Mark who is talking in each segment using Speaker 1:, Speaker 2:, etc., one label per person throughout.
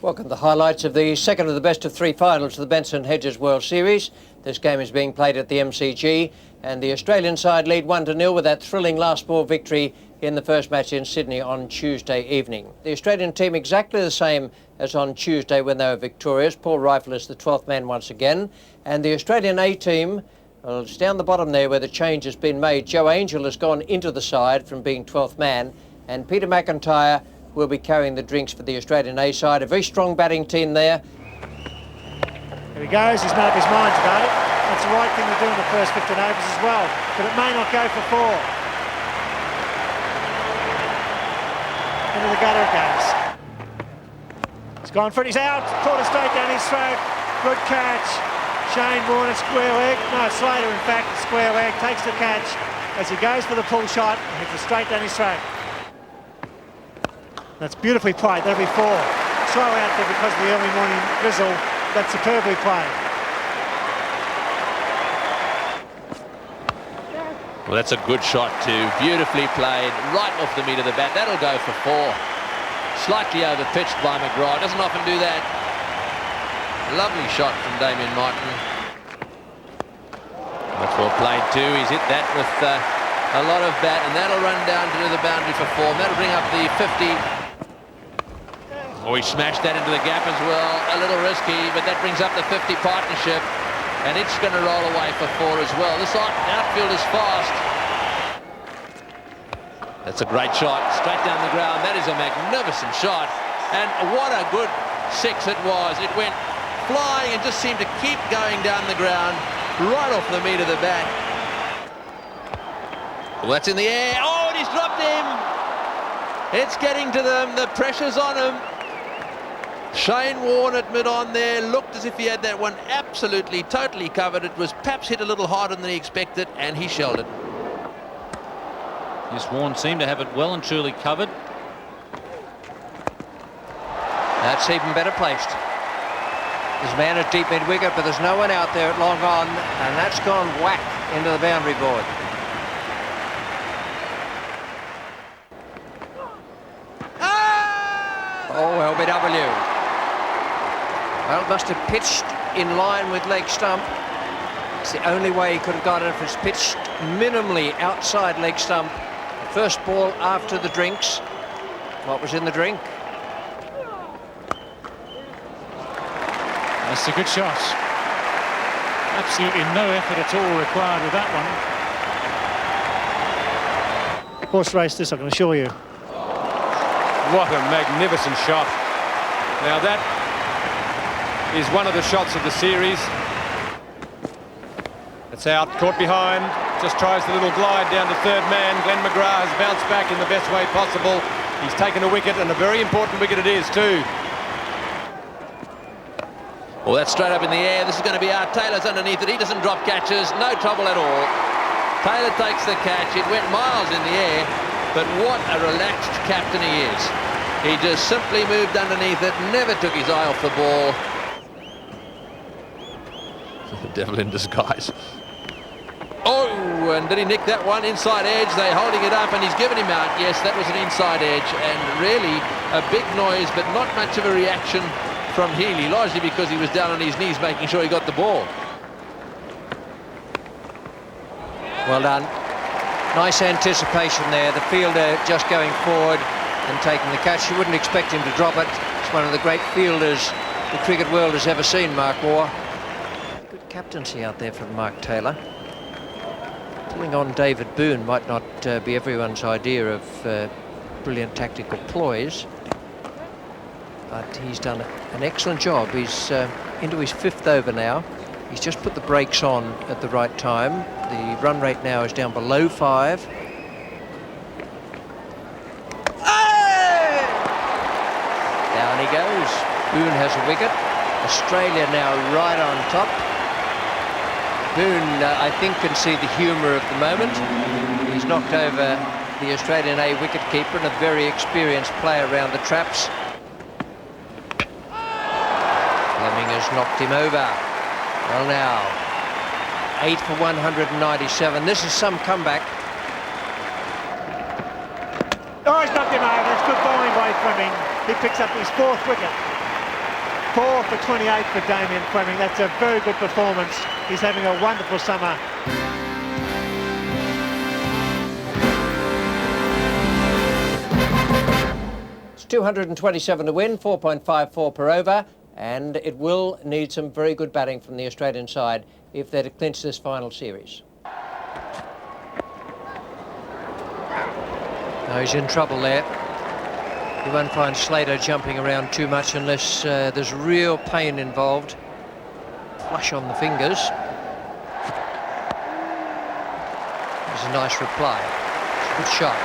Speaker 1: Welcome to the highlights of the second of the best of three finals of the Benson Hedges World Series. This game is being played at the MCG, and the Australian side lead 1-0 with that thrilling last ball victory in the first match in Sydney on Tuesday evening. The Australian team exactly the same as on Tuesday when they were victorious. Paul Rifle is the 12th man once again, and the Australian A team, well, it's down the bottom there where the change has been made. Joe Angel has gone into the side from being 12th man, and Peter McIntyre will be carrying the drinks for the Australian A side. A very strong batting team there.
Speaker 2: Here he goes, he's made up his mind about it. That's the right thing to do in the first 15 overs as well, but it may not go for four. Into the gutter it goes. He's gone for it, he's out, caught it straight down his throat. Good catch. Shane Warne, square leg, no, Slater in fact, square leg, takes the catch as he goes for the pull shot and hits it straight down his throat. That's beautifully played, that'll be four. Slow out there because of the early morning drizzle. That's superbly played.
Speaker 3: Well, that's a good shot too. Beautifully played, right off the meat of the bat. That'll go for four. Slightly over-pitched by McGrath. Doesn't often do that. Lovely shot from Damien Martin. That's well played too. He's hit that with a lot of bat, and that'll run down to the boundary for four. That'll bring up the 50. Oh, he smashed that into the gap as well. A little risky, but that brings up the 50 partnership, and it's going to roll away for four as well. This outfield is fast. That's a great shot, straight down the ground. That is a magnificent shot, and what a good six it was. It went flying and just seemed to keep going down the ground, right off the meat of the bat. Well, that's in the air. Oh, and he's dropped him. It's getting to them. The pressure's on him. Shane Warne at mid-on there looked as if he had that one absolutely, totally covered. It was perhaps hit a little harder than he expected, and he shelled it.
Speaker 4: Yes, Warne seemed to have it well and truly covered.
Speaker 1: That's even better placed. There's a man at deep mid-wicket, but there's no one out there at long on, and that's gone whack into the boundary board. Oh, LBW. Well, must have pitched in line with leg stump. It's the only way he could have got it if it's pitched minimally outside leg stump. First ball after the drinks. What was in the drink?
Speaker 2: That's a good shot. Absolutely no effort at all required with that one. Horse race this, I can assure you.
Speaker 5: What a magnificent shot. Now that is one of the shots of the series. It's out, caught behind, just tries the little glide down to third man. Glenn McGrath has bounced back in the best way possible. He's taken a wicket, and a very important wicket it is too.
Speaker 3: Well, that's straight up in the air. This is going to be out. Taylor's underneath it. He doesn't drop catches. No trouble at all. Taylor takes the catch. It went miles in the air, but what a relaxed captain he is. He just simply moved underneath it, never took his eye off the ball. The devil in disguise. Oh, and did he nick that one? Inside edge. They're holding it up, and he's given him out. Yes, that was an inside edge, and really a big noise, but not much of a reaction from Healy, largely because he was down on his knees making sure he got the ball.
Speaker 1: Well done. Nice anticipation there. The fielder just going forward and taking the catch. You wouldn't expect him to drop it. It's one of the great fielders the cricket world has ever seen, Mark Waugh. Good captaincy out there from Mark Taylor. Pulling on David Boone might not be everyone's idea of brilliant tactical ploys, but he's done an excellent job. He's into his fifth over now. He's just put the brakes on at the right time. The run rate now is down below 5. Down he goes. Boone has a wicket. Australia now right on top. Boone, I think, can see the humour of the moment. He's knocked over the Australian A wicketkeeper and a very experienced player around the traps. Fleming has knocked him over. Well now, 8 for 197. This is some comeback.
Speaker 2: Oh, he's knocked him over. It's good bowling by Fleming. He picks up his 4th wicket. 4 for 28 for Damien Fleming. That's a very good performance. He's having a wonderful summer.
Speaker 1: It's 227 to win, 4.54 per over, and it will need some very good batting from the Australian side if they're to clinch this final series. Now he's in trouble there. You won't find Slater jumping around too much unless there's real pain involved. Flush on the fingers. There's a nice reply. It's a good shot.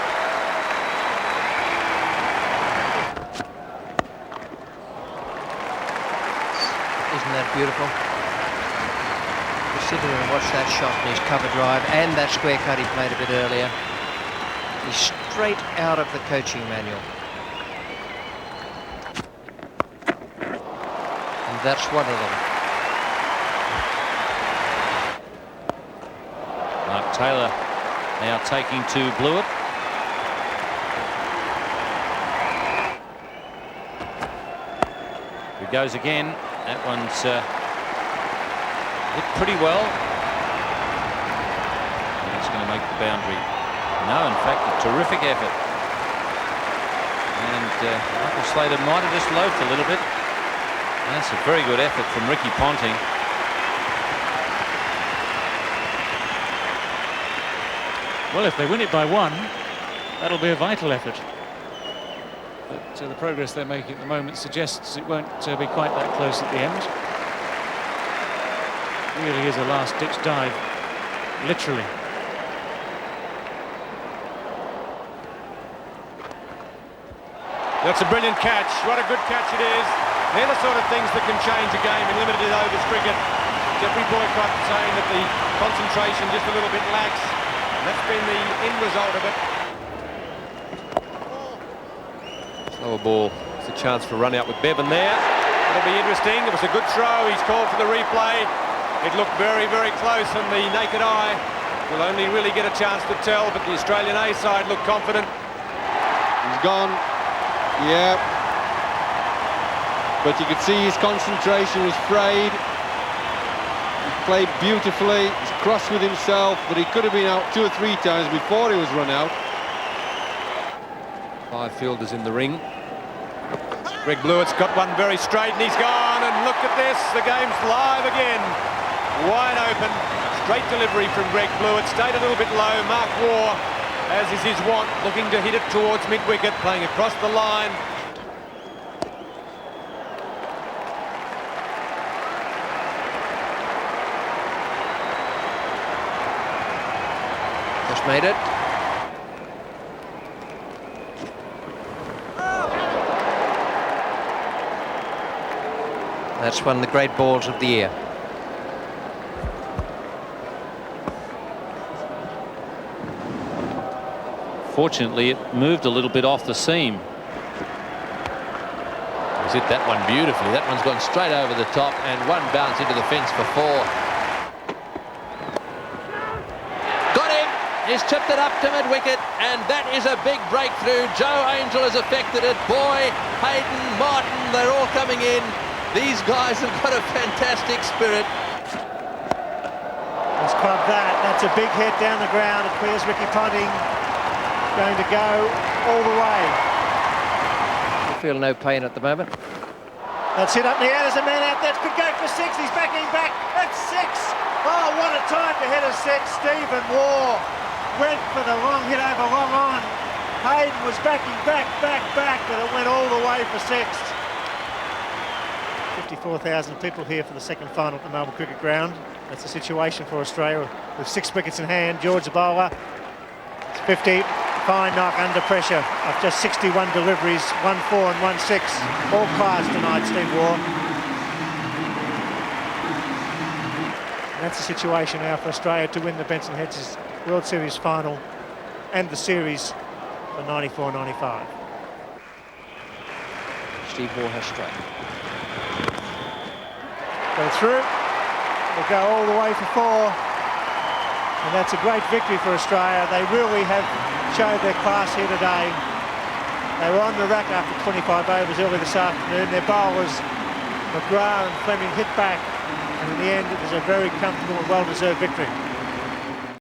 Speaker 1: Isn't that beautiful? Just sit here and watch that shot and his cover drive and that square cut he played a bit earlier. He's straight out of the coaching manual. And that's one of them.
Speaker 4: Mark Taylor now taking to Blewett. Here goes again. That one's hit pretty well. And it's going to make the boundary. No, in fact, a terrific effort. And Michael Slater might have just loafed a little bit. That's a very good effort from Ricky Ponting.
Speaker 6: Well, if they win it by 1, that'll be a vital effort. But the progress they're making at the moment suggests it won't be quite that close at the end. It really is a last-ditch dive, literally.
Speaker 5: That's a brilliant catch. What a good catch it is. They're the sort of things that can change a game in limited overs cricket. Jeffrey Boycott saying that the concentration just a little bit lax. And that's been the end result of it. Slower ball. It's a chance for a run out with Bevan there. It'll be interesting. It was a good throw. He's called for the replay. It looked very, very close on the naked eye. We'll only really get a chance to tell, but the Australian A side looked confident.
Speaker 7: He's gone. Yeah. But you could see his concentration was frayed. He played beautifully. He's cross with himself, but he could have been out 2 or 3 times before he was run out.
Speaker 5: 5 fielders in the ring. Greg Blewett's got one very straight and he's gone, and look at this, the game's live again. Wide open, straight delivery from Greg Blewett, stayed a little bit low. Mark Waugh, as is his wont, looking to hit it towards mid-wicket, playing across the line.
Speaker 1: Just made it. That's one of the great balls of the year.
Speaker 4: Fortunately, it moved a little bit off the seam.
Speaker 3: He's hit that one beautifully. That one's gone straight over the top, and one bounce into the fence for 4. Got him! He's tipped it up to mid-wicket, and that is a big breakthrough. Joe Angel has affected it. Boy, Hayden, Martin, they're all coming in. These guys have got a fantastic spirit.
Speaker 2: He's clubbed that. That's a big hit down the ground. It clears Ricky Ponting. Going to go all the way.
Speaker 1: I feel no pain at the moment.
Speaker 2: That's hit up in the air. There's a man out there. Could go for 6. He's backing back. That's 6. Oh, what a time to hit a 6. Stephen Waugh went for the long hit over long on. Hayden was backing back, but it went all the way for 6. 54,000 people here for the second final at the Melbourne Cricket Ground. That's the situation for Australia with 6 wickets in hand. George the bowler. It's 50. Fine knock under pressure of just 61 deliveries, 1 4 and 1 6. All class tonight, Steve Waugh. And that's the situation now for Australia to win the Benson Hedges World Series final and the series for 94-95.
Speaker 1: Steve Waugh has struck.
Speaker 2: Go through. They'll go all the way for 4. And that's a great victory for Australia. They really have showed their class here today. They were on the rack after 25 overs early this afternoon. Their bowlers McGrath and Fleming hit back, and in the end it was a very comfortable and well-deserved victory.